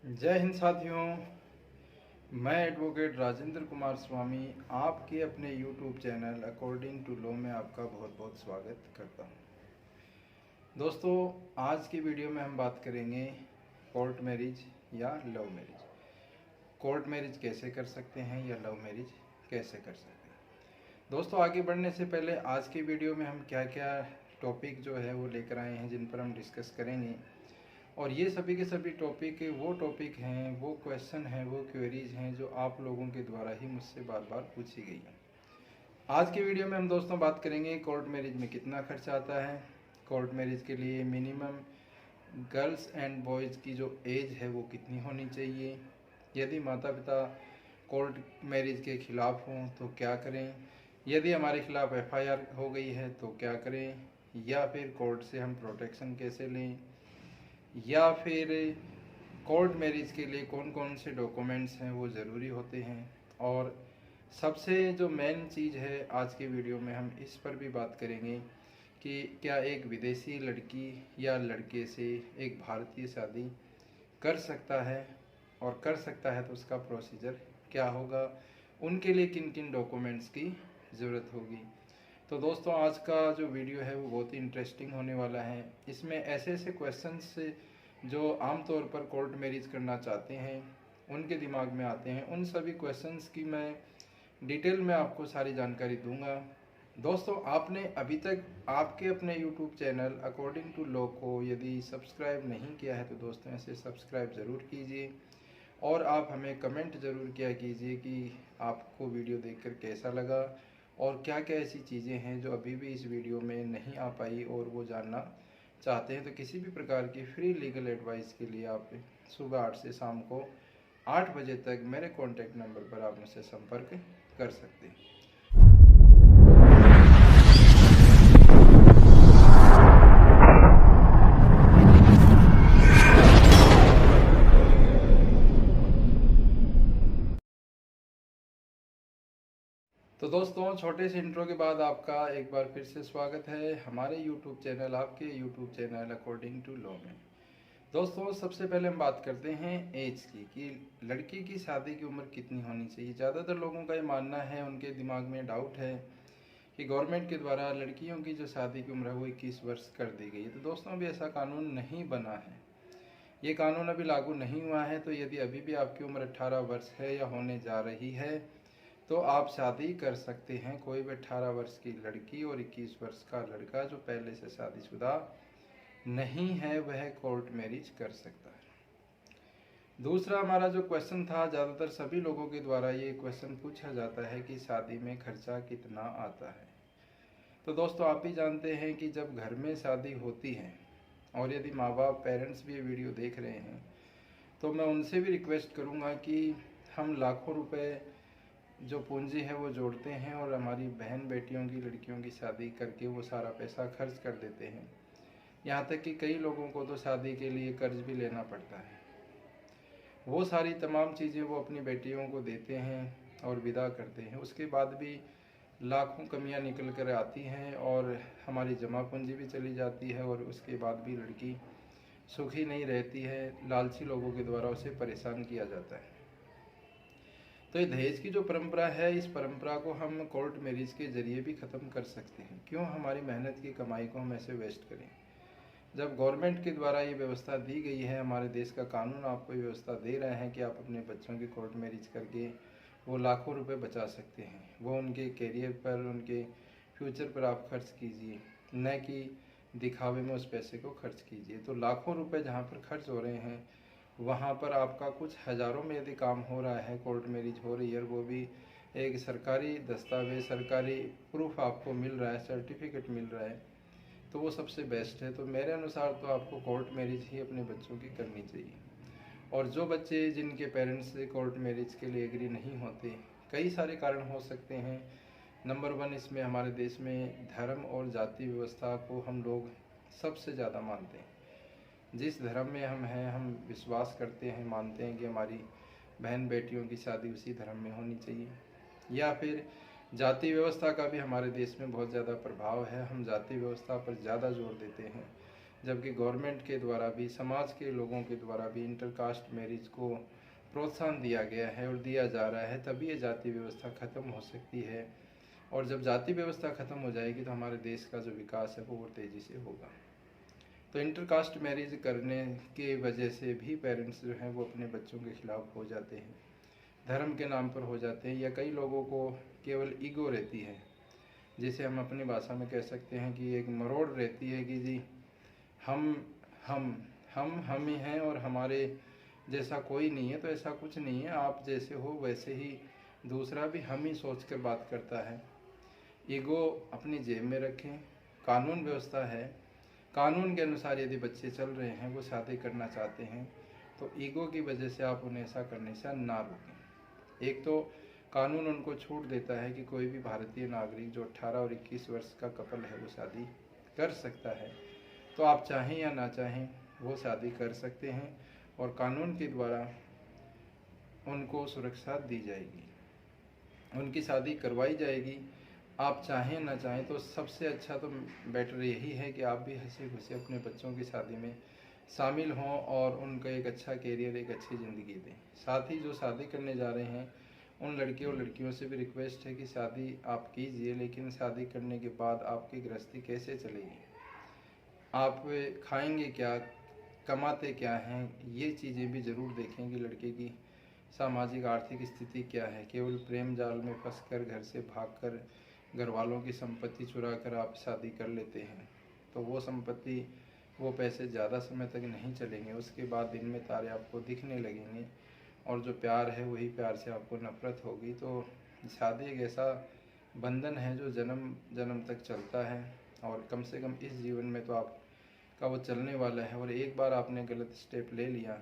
जय हिंद साथियों। मैं एडवोकेट राजेंद्र कुमार स्वामी आपके अपने YouTube channel according to law में आपका बहुत बहुत स्वागत करता हूं। दोस्तों, आज की वीडियो में हम बात करेंगे कोर्ट मैरिज या लव मैरिज। कोर्ट मैरिज कैसे कर सकते हैं या लव मैरिज कैसे कर सकते हैं। दोस्तों, आगे बढ़ने से पहले आज की वीडियो में हम क्या क्या टॉपिक जो है वो लेकर आए हैं जिन पर हम डिस्कस करेंगे, और ये सभी के सभी टॉपिक वो टॉपिक हैं, वो क्वेश्चन हैं, वो क्वेरीज हैं जो आप लोगों के द्वारा ही मुझसे बार बार पूछी गई हैं। आज की वीडियो में हम दोस्तों बात करेंगे कोर्ट मैरिज में कितना खर्चा आता है। कोर्ट मैरिज के लिए मिनिमम गर्ल्स एंड बॉयज़ की जो एज है वो कितनी होनी चाहिए। यदि माता पिता कोर्ट मैरिज के खिलाफ हों तो क्या करें। यदि हमारे खिलाफ FIR हो गई है तो क्या करें, या फिर कोर्ट से हम प्रोटेक्शन कैसे लें, या फिर कोर्ट मैरिज के लिए कौन कौन से डॉक्यूमेंट्स हैं वो ज़रूरी होते हैं। और सबसे जो मेन चीज़ है आज के वीडियो में हम इस पर भी बात करेंगे कि क्या एक विदेशी लड़की या लड़के से एक भारतीय शादी कर सकता है, और कर सकता है तो उसका प्रोसीजर क्या होगा, उनके लिए किन किन डॉक्यूमेंट्स की ज़रूरत होगी। तो दोस्तों, आज का जो वीडियो है वो बहुत ही इंटरेस्टिंग होने वाला है। इसमें ऐसे ऐसे क्वेश्चंस जो आमतौर पर कोर्ट मैरिज करना चाहते हैं उनके दिमाग में आते हैं, उन सभी क्वेश्चंस की मैं डिटेल में आपको सारी जानकारी दूंगा। दोस्तों, आपने अभी तक आपके अपने YouTube channel according to law को यदि सब्सक्राइब नहीं किया है तो दोस्तों इसे सब्सक्राइब ज़रूर कीजिए, और आप हमें कमेंट ज़रूर किया कीजिए कि आपको वीडियो देखकर कैसा लगा, और क्या क्या ऐसी चीज़ें हैं जो अभी भी इस वीडियो में नहीं आ पाई और वो जानना चाहते हैं। तो किसी भी प्रकार की फ्री लीगल एडवाइस के लिए आप सुबह 8 से शाम को 8 बजे तक मेरे कॉन्टैक्ट नंबर पर आप मुझसे संपर्क कर सकते हैं। तो दोस्तों, छोटे से इंट्रो के बाद आपका एक बार फिर से स्वागत है हमारे YouTube चैनल, आपके YouTube channel according to law में। दोस्तों, सबसे पहले हम बात करते हैं एज की कि लड़की की शादी की उम्र कितनी होनी चाहिए। ज़्यादातर लोगों का ये मानना है, उनके दिमाग में डाउट है कि गवर्नमेंट के द्वारा लड़कियों की जो शादी की उम्र है वो 21 वर्ष कर दी गई है। तो दोस्तों, अभी ऐसा कानून नहीं बना है, ये कानून अभी लागू नहीं हुआ है। तो यदि अभी भी आपकी उम्र 18 वर्ष है या होने जा रही है तो आप शादी कर सकते हैं। कोई भी 18 वर्ष की लड़की और 21 वर्ष का लड़का जो पहले से शादीशुदा नहीं है वह कोर्ट मैरिज कर सकता है। दूसरा हमारा जो क्वेश्चन था, ज़्यादातर सभी लोगों के द्वारा ये क्वेश्चन पूछा जाता है कि शादी में खर्चा कितना आता है। तो दोस्तों, आप भी जानते हैं कि जब घर में शादी होती है, और यदि माँ बाप पेरेंट्स भी ये वीडियो देख रहे हैं तो मैं उनसे भी रिक्वेस्ट करूँगा कि हम लाखों रुपए जो पूंजी है वो जोड़ते हैं और हमारी बहन बेटियों की लड़कियों की शादी करके वो सारा पैसा खर्च कर देते हैं। यहाँ तक कि कई लोगों को तो शादी के लिए कर्ज भी लेना पड़ता है। वो सारी तमाम चीज़ें वो अपनी बेटियों को देते हैं और विदा करते हैं। उसके बाद भी लाखों कमियां निकल कर आती हैं और हमारी जमा पूंजी भी चली जाती है, और उसके बाद भी लड़की सुखी नहीं रहती है। लालची लोगों के द्वारा उसे परेशान किया जाता है। तो ये दहेज की जो परंपरा है, इस परंपरा को हम कोर्ट मैरिज के जरिए भी ख़त्म कर सकते हैं। क्यों हमारी मेहनत की कमाई को हम ऐसे वेस्ट करें। जब गवर्नमेंट के द्वारा ये व्यवस्था दी गई है, हमारे देश का कानून आपको ये व्यवस्था दे रहा है कि आप अपने बच्चों की कोर्ट मैरिज करके वो लाखों रुपए बचा सकते हैं। वो उनके करियर पर, उनके फ्यूचर पर आप खर्च कीजिए, न कि दिखावे में उस पैसे को खर्च कीजिए। तो लाखों रुपए जहाँ पर खर्च हो रहे हैं वहाँ पर आपका कुछ हज़ारों में यदि काम हो रहा है, कोर्ट मैरिज हो रही है, और वो भी एक सरकारी दस्तावेज, सरकारी प्रूफ आपको मिल रहा है, सर्टिफिकेट मिल रहा है, तो वो सबसे बेस्ट है। तो मेरे अनुसार तो आपको कोर्ट मैरिज ही अपने बच्चों की करनी चाहिए। और जो बच्चे जिनके पेरेंट्स कोर्ट मैरिज के लिए एग्री नहीं होते, कई सारे कारण हो सकते हैं। नंबर 1 इसमें हमारे देश में धर्म और जाति व्यवस्था को हम लोग सबसे ज़्यादा मानते हैं। जिस धर्म में हम हैं, हम विश्वास करते हैं, मानते हैं कि हमारी बहन बेटियों की शादी उसी धर्म में होनी चाहिए। या फिर जाति व्यवस्था का भी हमारे देश में बहुत ज़्यादा प्रभाव है, हम जाति व्यवस्था पर ज़्यादा जोर देते हैं। जबकि गवर्नमेंट के द्वारा भी, समाज के लोगों के द्वारा भी इंटरकास्ट मैरिज को प्रोत्साहन दिया गया है और दिया जा रहा है, तभी ये जाति व्यवस्था ख़त्म हो सकती है। और जब जाति व्यवस्था ख़त्म हो जाएगी तो हमारे देश का जो विकास है वो और तेज़ी से होगा। तो इंटरकास्ट मैरिज करने की वजह से भी पेरेंट्स जो हैं वो अपने बच्चों के खिलाफ हो जाते हैं, धर्म के नाम पर हो जाते हैं, या कई लोगों को केवल ईगो रहती है, जिसे हम अपनी भाषा में कह सकते हैं कि एक मरोड़ रहती है कि जी हम ही हैं और हमारे जैसा कोई नहीं है। तो ऐसा कुछ नहीं है, आप जैसे हो वैसे ही दूसरा भी हम ही सोचकर बात करता है। ईगो अपनी जेब में रखें, कानून व्यवस्था है, कानून के अनुसार यदि बच्चे चल रहे हैं, वो शादी करना चाहते हैं, तो ईगो की वजह से आप उन्हें ऐसा करने से ना रोकें। एक तो कानून उनको छूट देता है कि कोई भी भारतीय नागरिक जो 18 और 21 वर्ष का कपल है वो शादी कर सकता है। तो आप चाहें या ना चाहें वो शादी कर सकते हैं और कानून के द्वारा उनको सुरक्षा दी जाएगी, उनकी शादी करवाई जाएगी। आप चाहें ना चाहें तो सबसे अच्छा तो बेटर यही है कि आप भी हंसी खुशी अपने बच्चों की शादी में शामिल हों और उनका एक अच्छा कैरियर, एक अच्छी ज़िंदगी दें। साथ ही जो शादी करने जा रहे हैं उन लड़के और लड़कियों से भी रिक्वेस्ट है कि शादी आप कीजिए, लेकिन शादी करने के बाद आपकी गृहस्थी कैसे चलेगी, आप खाएंगे क्या, कमाते क्या हैं, ये चीज़ें भी ज़रूर देखें कि लड़के की सामाजिक आर्थिक स्थिति क्या है। केवल प्रेम जाल में फंसकर, घर से भागकर, घर वालों की संपत्ति चुरा कर आप शादी कर लेते हैं, तो वो संपत्ति, वो पैसे ज़्यादा समय तक नहीं चलेंगे। उसके बाद दिन में तारे आपको दिखने लगेंगे और जो प्यार है वही प्यार से आपको नफरत होगी। तो शादी एक ऐसा बंधन है जो जन्म जन्म तक चलता है, और कम से कम इस जीवन में तो आपका वो चलने वाला है। और एक बार आपने गलत स्टेप ले लिया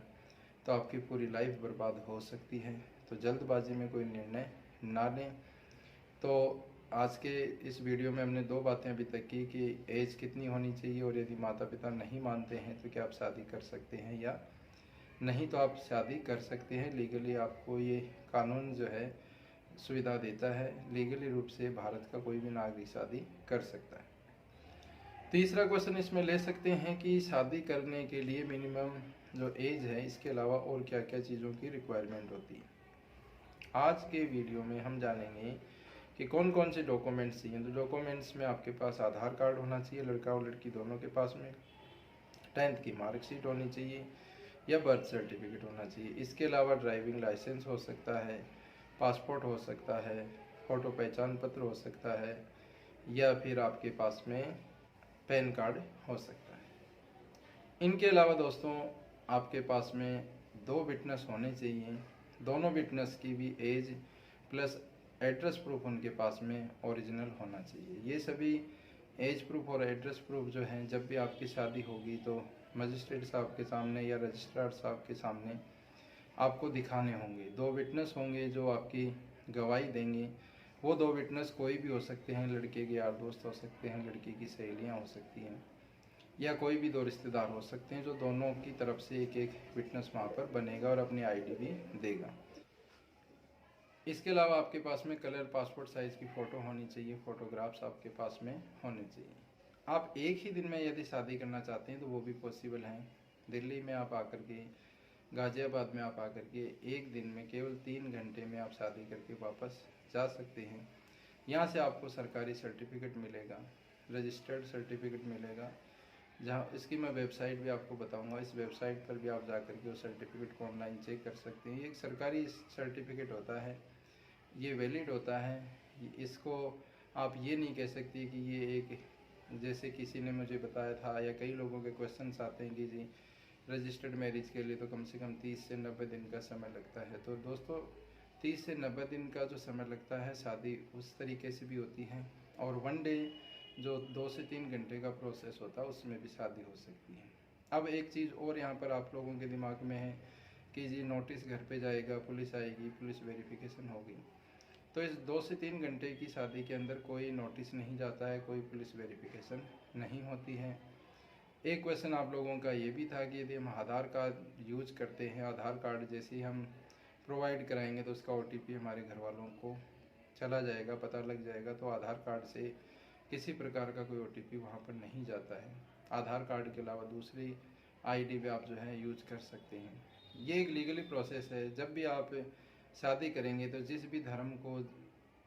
तो आपकी पूरी लाइफ बर्बाद हो सकती है। तो जल्दबाजी में कोई निर्णय ना लें। तो आज के इस वीडियो में हमने 2 बातें अभी तक की कि एज कितनी होनी चाहिए, और यदि माता पिता नहीं मानते हैं तो क्या आप शादी कर सकते हैं या नहीं। तो आप शादी कर सकते हैं, लीगली आपको ये कानून जो है सुविधा देता है। लीगली रूप से भारत का कोई भी नागरिक शादी कर सकता है। तीसरा क्वेश्चन इसमें ले सकते हैं कि शादी करने के लिए मिनिमम जो एज है, इसके अलावा और क्या क्या चीज़ों की रिक्वायरमेंट होती है। आज के वीडियो में हम जानेंगे कि कौन कौन से डॉक्यूमेंट्स चाहिए। तो डॉक्यूमेंट्स में आपके पास आधार कार्ड होना चाहिए, लड़का और लड़की दोनों के पास में, 10th की मार्कशीट होनी चाहिए या बर्थ सर्टिफिकेट होना चाहिए। इसके अलावा ड्राइविंग लाइसेंस हो सकता है, पासपोर्ट हो सकता है, फ़ोटो पहचान पत्र हो सकता है, या फिर आपके पास में पैन कार्ड हो सकता है। इनके अलावा दोस्तों आपके पास में 2 विटनेस होने चाहिए। दोनों विटनेस की भी एज प्लस एड्रेस प्रूफ उनके पास में ओरिजिनल होना चाहिए। ये सभी एज प्रूफ और एड्रेस प्रूफ जो हैं, जब भी आपकी शादी होगी तो मजिस्ट्रेट साहब के सामने या रजिस्ट्रार साहब के सामने आपको दिखाने होंगे। 2 विटनेस होंगे जो आपकी गवाही देंगे। वो 2 विटनेस कोई भी हो सकते हैं, लड़के के यार दोस्त हो सकते हैं, लड़की की सहेलियाँ हो सकती हैं, या कोई भी 2 रिश्तेदार हो सकते हैं, जो दोनों की तरफ से एक एक विटनेस वहाँ पर बनेगा और अपनी आईडी भी देगा। इसके अलावा आपके पास में कलर पासपोर्ट साइज़ की फ़ोटो होनी चाहिए, फ़ोटोग्राफ्स आपके पास में होने चाहिए। आप एक ही दिन में यदि शादी करना चाहते हैं तो वो भी पॉसिबल है। दिल्ली में आप आकर के, गाज़ियाबाद में आप आकर के एक दिन में केवल 3 घंटे में आप शादी करके वापस जा सकते हैं। यहाँ से आपको सरकारी सर्टिफिकेट मिलेगा, रजिस्टर्ड सर्टिफिकेट मिलेगा, जहाँ इसकी मैं वेबसाइट भी आपको बताऊंगा। इस वेबसाइट पर भी आप जा कर के उस सर्टिफिकेट को ऑनलाइन चेक कर सकते हैं। ये एक सरकारी सर्टिफिकेट होता है, ये वैलिड होता है। इसको आप ये नहीं कह सकते कि ये एक, जैसे किसी ने मुझे बताया था या कई लोगों के क्वेश्चंस आते हैं कि जी रजिस्टर्ड मैरिज के लिए तो कम से कम 30 से 90 दिन का समय लगता है। तो दोस्तों 30 से 90 दिन का जो समय लगता है, शादी उस तरीके से भी होती है। और 1 डे जो 2 से 3 घंटे का प्रोसेस होता है, उसमें भी शादी हो सकती है। अब एक चीज़ और यहाँ पर आप लोगों के दिमाग में है कि जी नोटिस घर पे जाएगा, पुलिस आएगी, पुलिस वेरिफिकेशन होगी। तो इस 2 से 3 घंटे की शादी के अंदर कोई नोटिस नहीं जाता है, कोई पुलिस वेरिफिकेशन नहीं होती है। एक क्वेश्चन आप लोगों का ये भी था कि यदि हम आधार कार्ड यूज करते हैं, आधार कार्ड जैसे ही हम प्रोवाइड कराएंगे तो उसका OTP हमारे घर वालों को चला जाएगा, पता लग जाएगा। तो आधार कार्ड से किसी प्रकार का कोई OTP वहाँ पर नहीं जाता है। आधार कार्ड के अलावा दूसरी आईडी भी आप जो है यूज कर सकते हैं। ये एक लीगली प्रोसेस है। जब भी आप शादी करेंगे तो जिस भी धर्म को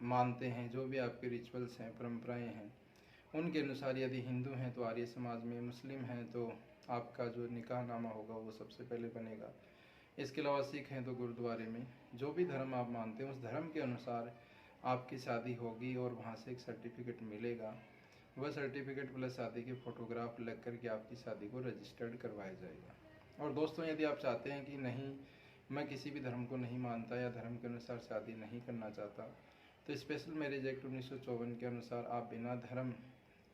मानते हैं, जो भी आपके रिचुअल्स हैं, परंपराएं हैं, उनके अनुसार, यदि हिंदू हैं तो आर्य समाज में, मुस्लिम हैं तो आपका जो निकाहनामा होगा वो सबसे पहले बनेगा। इसके अलावा सिख हैं तो गुरुद्वारे में। जो भी धर्म आप मानते हैं उस धर्म के अनुसार आपकी शादी होगी और वहाँ से एक सर्टिफिकेट मिलेगा। वह सर्टिफिकेट प्लस शादी के फ़ोटोग्राफ लग करके आपकी शादी को रजिस्टर्ड करवाया जाएगा। और दोस्तों, यदि आप चाहते हैं कि नहीं, मैं किसी भी धर्म को नहीं मानता या धर्म के अनुसार शादी नहीं करना चाहता, तो स्पेशल मैरिज एक्ट 1954 के अनुसार आप बिना धर्म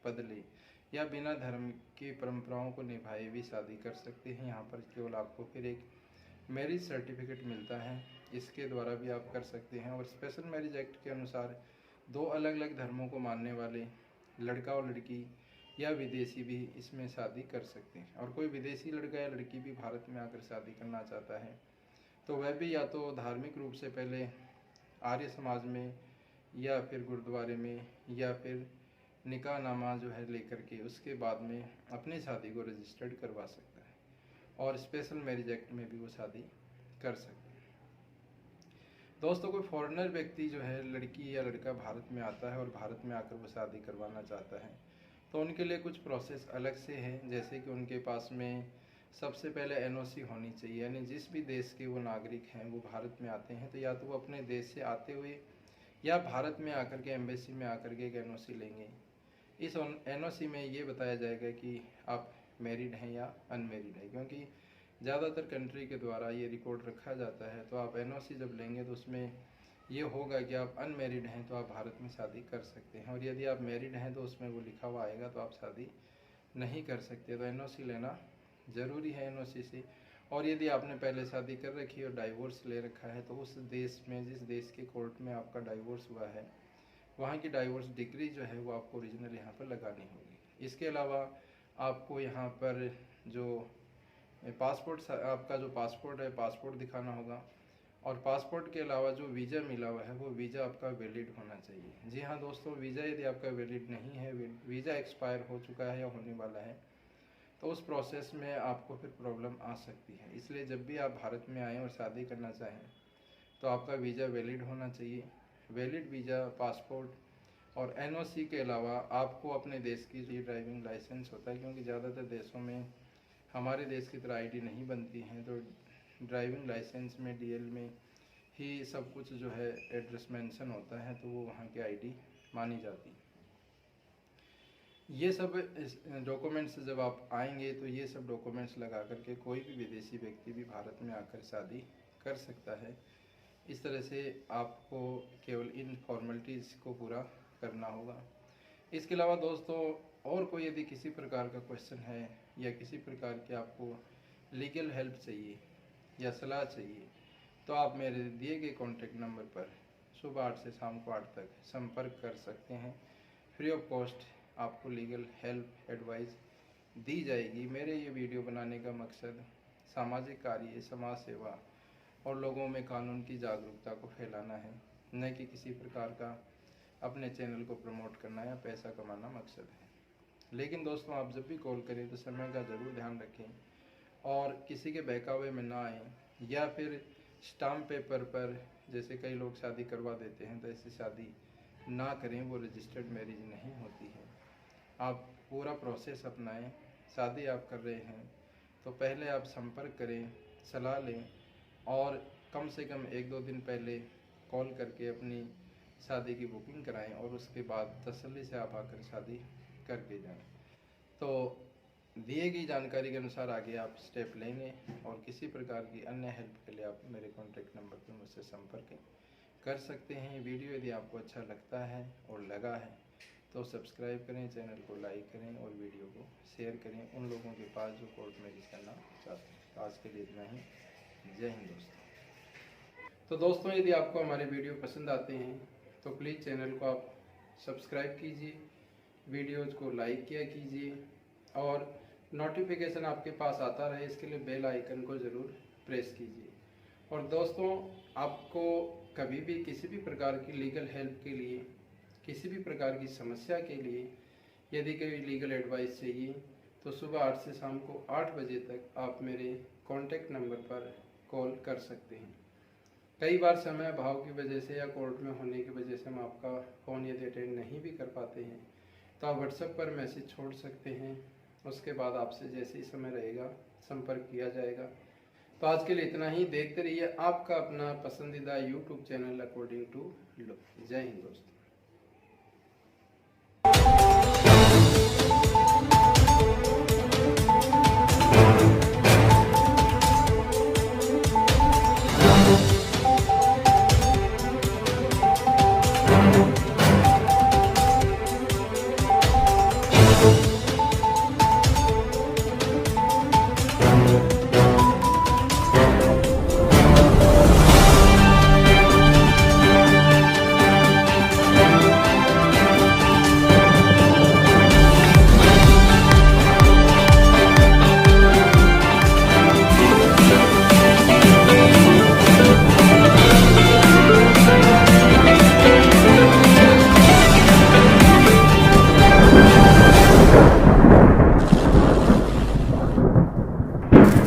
बदले या बिना धर्म की परंपराओं को निभाए भी शादी कर सकते हैं। यहाँ पर केवल आपको फिर एक मैरिज सर्टिफिकेट मिलता है, इसके द्वारा भी आप कर सकते हैं। और स्पेशल मैरिज एक्ट के अनुसार दो अलग अलग धर्मों को मानने वाले लड़का और लड़की या विदेशी भी इसमें शादी कर सकते हैं। और कोई विदेशी लड़का या लड़की भी भारत में आकर शादी करना चाहता है तो वह भी या तो धार्मिक रूप से पहले आर्य समाज में या फिर गुरुद्वारे में या फिर निकाहनामा जो है लेकर के उसके बाद में अपनी शादी को रजिस्टर्ड करवा सकता है। और स्पेशल मैरिज एक्ट में भी वो शादी कर सकते हैं। दोस्तों, कोई फॉरेनर व्यक्ति जो है, लड़की या लड़का भारत में आता है और भारत में आकर वो शादी करवाना चाहता है तो उनके लिए कुछ प्रोसेस अलग से है। जैसे कि उनके पास में सबसे पहले एनओसी होनी चाहिए, यानी जिस भी देश के वो नागरिक हैं वो भारत में आते हैं तो या तो वो अपने देश से आते हुए या भारत में आकर के एम्बेसी में आकर के एक एनओसी लेंगे। इस एनओसी में ये बताया जाएगा कि आप मैरिड हैं या अनमैरिड हैं, क्योंकि ज़्यादातर कंट्री के द्वारा ये रिकॉर्ड रखा जाता है। तो आप एनओसी जब लेंगे तो उसमें ये होगा कि आप अनमैरिड हैं तो आप भारत में शादी कर सकते हैं, और यदि आप मैरिड हैं तो उसमें वो लिखा हुआ आएगा तो आप शादी नहीं कर सकते। तो एनओसी लेना ज़रूरी है। एनओसी से, और यदि आपने पहले शादी कर रखी है और डाइवोर्स ले रखा है तो उस देश में, जिस देश के कोर्ट में आपका डाइवोर्स हुआ है, वहाँ की डाइवोर्स डिग्री जो है वो आपको ओरिजिनल यहाँ पर लगानी होगी। इसके अलावा आपको यहाँ पर जो पासपोर्ट, आपका जो पासपोर्ट है, पासपोर्ट दिखाना होगा। और पासपोर्ट के अलावा जो वीज़ा मिला हुआ है वो वीज़ा आपका वैलिड होना चाहिए। जी हाँ दोस्तों, वीज़ा यदि आपका वैलिड नहीं है, वीज़ा एक्सपायर हो चुका है या होने वाला है, तो उस प्रोसेस में आपको फिर प्रॉब्लम आ सकती है। इसलिए जब भी आप भारत में आएँ और शादी करना चाहें तो आपका वीज़ा वैलिड होना चाहिए। वैलिड वीज़ा, पासपोर्ट और एनओसी के अलावा आपको अपने देश की जो ड्राइविंग लाइसेंस होता है, क्योंकि ज़्यादातर देशों में हमारे देश की तरह आईडी नहीं बनती हैं, तो ड्राइविंग लाइसेंस में, डीएल में ही सब कुछ जो है एड्रेस मेंशन होता है, तो वो वहाँ की आईडी मानी जाती है। ये सब डॉक्यूमेंट्स जब आप आएंगे तो ये सब डॉक्यूमेंट्स लगा करके कोई भी विदेशी व्यक्ति भी भारत में आकर शादी कर सकता है। इस तरह से आपको केवल इन फॉर्मेलिटीज़ को पूरा करना होगा। इसके अलावा दोस्तों, और कोई यदि किसी प्रकार का क्वेश्चन है या किसी प्रकार की आपको लीगल हेल्प चाहिए या सलाह चाहिए तो आप मेरे दिए गए कॉन्टैक्ट नंबर पर सुबह 8 से शाम को 8 तक संपर्क कर सकते हैं। फ्री ऑफ कॉस्ट आपको लीगल हेल्प, एडवाइस दी जाएगी। मेरे ये वीडियो बनाने का मकसद सामाजिक कार्य, समाज सेवा और लोगों में कानून की जागरूकता को फैलाना है, न कि किसी प्रकार का अपने चैनल को प्रमोट करना या पैसा कमाना मकसद है। लेकिन दोस्तों, आप जब भी कॉल करें तो समय का ज़रूर ध्यान रखें और किसी के बहकावे में ना आएँ, या फिर स्टाम्प पेपर पर जैसे कई लोग शादी करवा देते हैं तो ऐसी शादी ना करें, वो रजिस्टर्ड मैरिज नहीं होती है। आप पूरा प्रोसेस अपनाएं। शादी आप कर रहे हैं तो पहले आप संपर्क करें, सलाह लें और कम से कम 1-2 दिन पहले कॉल करके अपनी शादी की बुकिंग कराएं और उसके बाद तसल्ली से आप आकर शादी करके जाएं। तो दिए गई जानकारी के अनुसार आगे आप स्टेप लेंगे, और किसी प्रकार की अन्य हेल्प के लिए आप मेरे कॉन्टैक्ट नंबर पर मुझसे संपर्क कर सकते हैं। वीडियो यदि आपको अच्छा लगता है और लगा है तो सब्सक्राइब करें, चैनल को लाइक करें और वीडियो को शेयर करें उन लोगों के पास जो कोर्ट मैरिज करना चाहते हैं। आज के लिए इतना ही। जय हिंद दोस्तों। तो दोस्तों, यदि आपको हमारे वीडियो पसंद आते हैं तो प्लीज़ चैनल को आप सब्सक्राइब कीजिए, वीडियोज़ को लाइक किया कीजिए और नोटिफिकेशन आपके पास आता रहे, इसके लिए बेल आइकन को ज़रूर प्रेस कीजिए। और दोस्तों, आपको कभी भी किसी भी प्रकार की लीगल हेल्प के लिए, किसी भी प्रकार की समस्या के लिए यदि कोई लीगल एडवाइस चाहिए तो सुबह 8 से शाम को 8 बजे तक आप मेरे कॉन्टैक्ट नंबर पर कॉल कर सकते हैं। कई बार समय अभाव की वजह से या कोर्ट में होने की वजह से हम आपका फ़ोन यदि अटेंड नहीं भी कर पाते हैं तो आप व्हाट्सएप पर मैसेज छोड़ सकते हैं। उसके बाद आपसे जैसे ही समय रहेगा संपर्क किया जाएगा। तो आज के लिए इतना ही। देखते रहिए आपका अपना पसंदीदा YouTube channel according to low. जय हिंद दोस्तों।